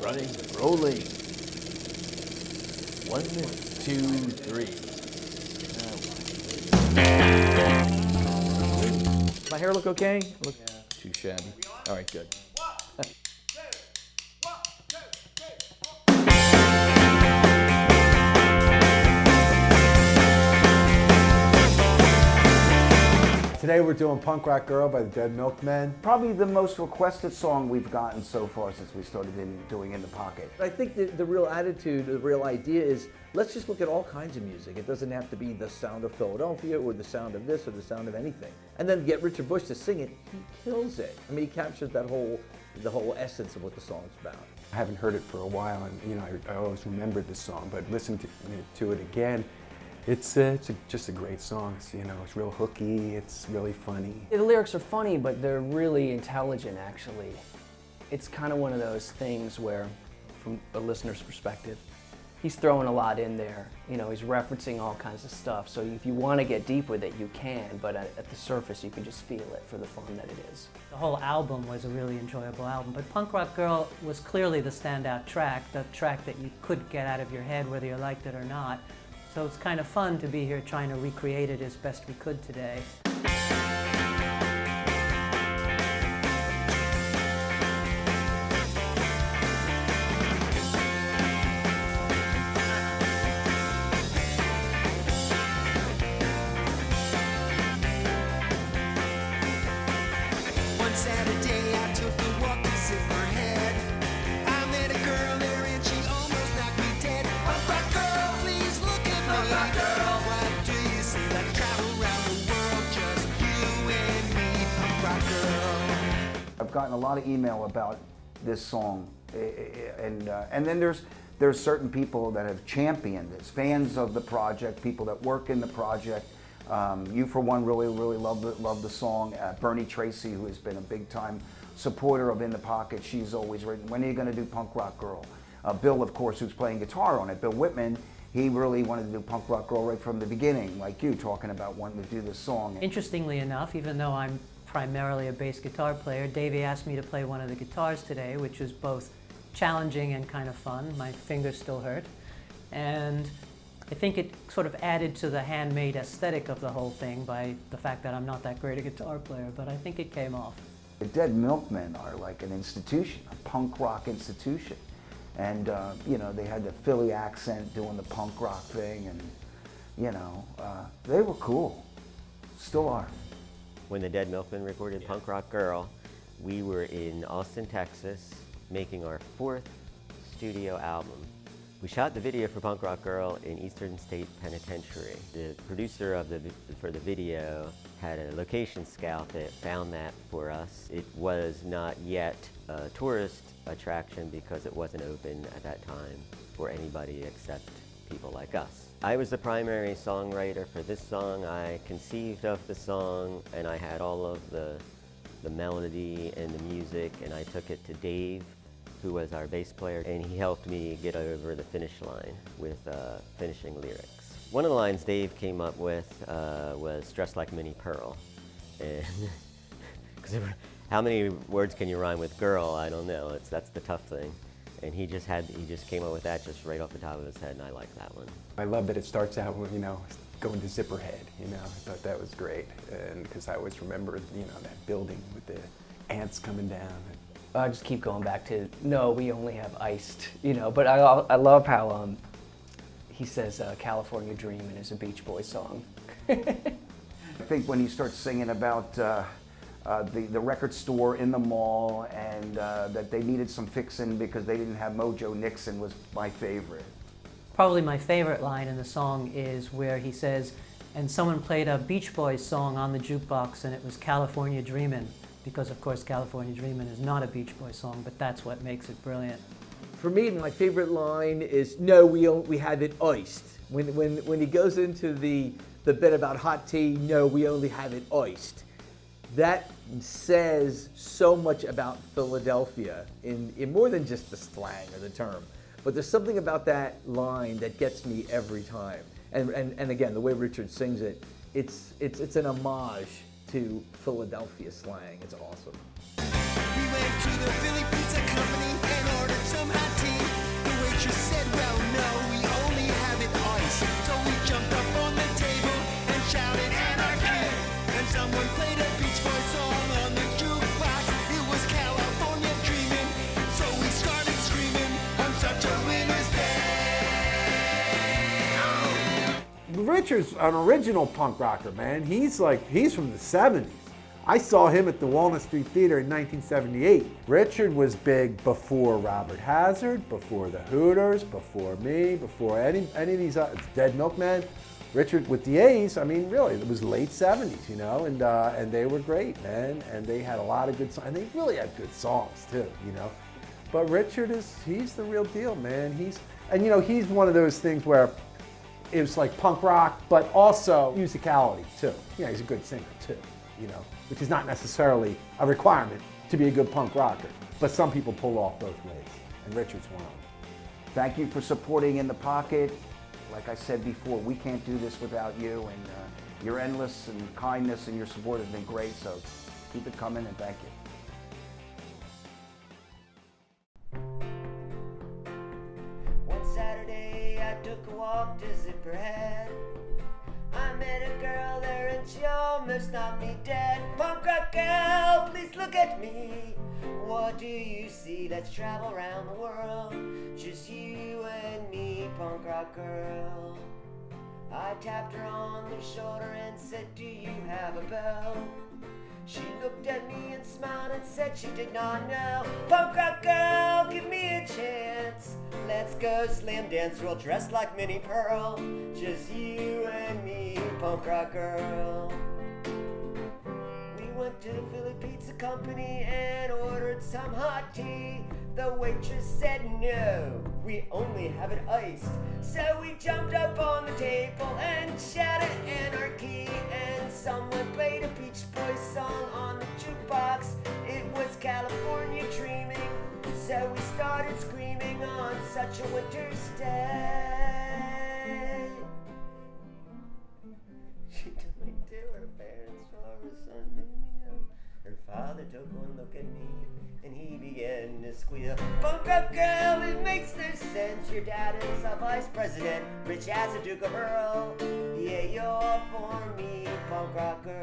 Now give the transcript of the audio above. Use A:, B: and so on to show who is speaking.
A: running, rolling. 1, 2, 3. My hair look okay? Look too shabby. All right, good.
B: Today we're doing Punk Rock Girl by the Dead Milkmen.
C: Probably the most requested song we've gotten so far since we started doing In the Pocket.
A: I think the real attitude, the real idea is, let's just look at all kinds of music. It doesn't have to be the sound of Philadelphia or the sound of this or the sound of anything. And then get Richard Bush to sing it, he kills it. I mean, he captures the whole essence of what the song's about.
B: I haven't heard it for a while, and I always remembered the song, but listening to it again, it's just a great song. It's real hooky, it's really funny.
D: The lyrics are funny, but they're really intelligent, actually. It's kind of one of those things where, from a listener's perspective, he's throwing a lot in there. He's referencing all kinds of stuff. So if you want to get deep with it, you can, but at the surface, you can just feel it for the fun that it is.
E: The whole album was a really enjoyable album, but Punk Rock Girl was clearly the standout track, the track that you couldn't get out of your head whether you liked it or not. So it's kind of fun to be here trying to recreate it as best we could today.
F: One Saturday I took a walk to Silverhead. I met a girl there and she almost knocked me dead. Punk rock girl, please look at me. Punk rock girl, what do you see? Let's travel around the world, just you and me. Punk rock girl.
C: I've gotten a lot of email about this song, and then there's certain people that have championed this, fans of the project, people that work in the project. You, for one, really love the song. Bernie Tracy, who has been a big-time supporter of In the Pocket, she's always written, when are you going to do Punk Rock Girl? Bill, of course, who's playing guitar on it, Bill Whitman, he really wanted to do Punk Rock Girl right from the beginning, like you, talking about wanting to do this song.
E: Interestingly enough, even though I'm primarily a bass guitar player, Davey asked me to play one of the guitars today, which was both challenging and kind of fun. My fingers still hurt. And I think it sort of added to the handmade aesthetic of the whole thing by the fact that I'm not that great a guitar player, but I think it came off.
C: The Dead Milkmen are like an institution, a punk rock institution. And, they had the Philly accent doing the punk rock thing, and, they were cool. Still are.
G: When the Dead Milkmen recorded Punk Rock Girl, we were in Austin, Texas, making our 4th studio album. We shot the video for Punk Rock Girl in Eastern State Penitentiary. The producer for the video had a location scout that found that for us. It was not yet a tourist attraction because it wasn't open at that time for anybody except people like us. I was the primary songwriter for this song. I conceived of the song, and I had all of the melody and the music, and I took it to Dave, who was our bass player, and he helped me get over the finish line with finishing lyrics. One of the lines Dave came up with was "Dressed like Minnie Pearl," and because how many words can you rhyme with "girl"? I don't know. That's the tough thing. And he just came up with that just right off the top of his head, and I like that one.
B: I love that it starts out with, going to Zipperhead, I thought that was great. And because I always remember, that building with the ants coming down.
D: I just keep going back to, no, we only have iced, but I love how he says California Dreamin' is a Beach Boys song.
C: I think when he starts singing about the record store in the mall and that they needed some fixing because they didn't have Mojo Nixon was my favorite.
E: Probably my favorite line in the song is where he says, and someone played a Beach Boys song on the jukebox and it was California Dreamin', because of course California Dreamin' is not a Beach Boys song, but that's what makes it brilliant.
A: For me, my favorite line is, no, we have it iced. When he goes into the bit about hot tea, no, we only have it iced. That says so much about Philadelphia in more than just the slang or the term. But there's something about that line that gets me every time. And again, the way Richard sings it, it's an homage to Philadelphia slang. It's awesome.
F: We went to the Philly Pizza Company and ordered some hot tea.
H: Richard's an original punk rocker, man. He's from the 70s. I saw him at the Walnut Street Theater in 1978. Richard was big before Robert Hazard, before the Hooters, before me, before any of these Dead Milkmen. Richard with the A's, I mean, really, it was late 70s, you know, and they were great, man. And they had a lot of good songs, and they really had good songs too, you know. But Richard he's the real deal, man. He's one of those things where it was like punk rock, but also musicality too. Yeah, he's a good singer too, you know, which is not necessarily a requirement to be a good punk rocker. But some people pull off both ways, and Richard's one of them.
C: Thank you for supporting In the Pocket. Like I said before, we can't do this without you, and your endless and kindness and your support has been great, so keep it coming, and thank you.
F: One Saturday I took a walk to Zipperhead. I met a girl there and she almost knocked me dead. Punk rock girl, please look at me. What do you see? Let's travel around the world. Just you and me, punk rock girl. I tapped her on the shoulder and said, do you have a bell? She looked at me and smiled and said she did not know. Punk rock girl, give me a chance. Let's go slam dance, we'll dress like Minnie Pearl. Just you and me, punk rock girl. We went to the Philly Pizza Company and ordered some hot tea. The waitress said no, we only have it iced. So we jumped up on the table and shouted anarchy. And someone played a Beach Boys song on the jukebox. It was California Dreaming. So we started screaming on such a winter's day. She took me to her parents for a Sunday meal. Her father took one look at me and he began to squeal. Punk rock girl, it makes no sense. Your dad is a vice president, rich as a Duke of Earl. Yeah, you're for me, punk rock girl.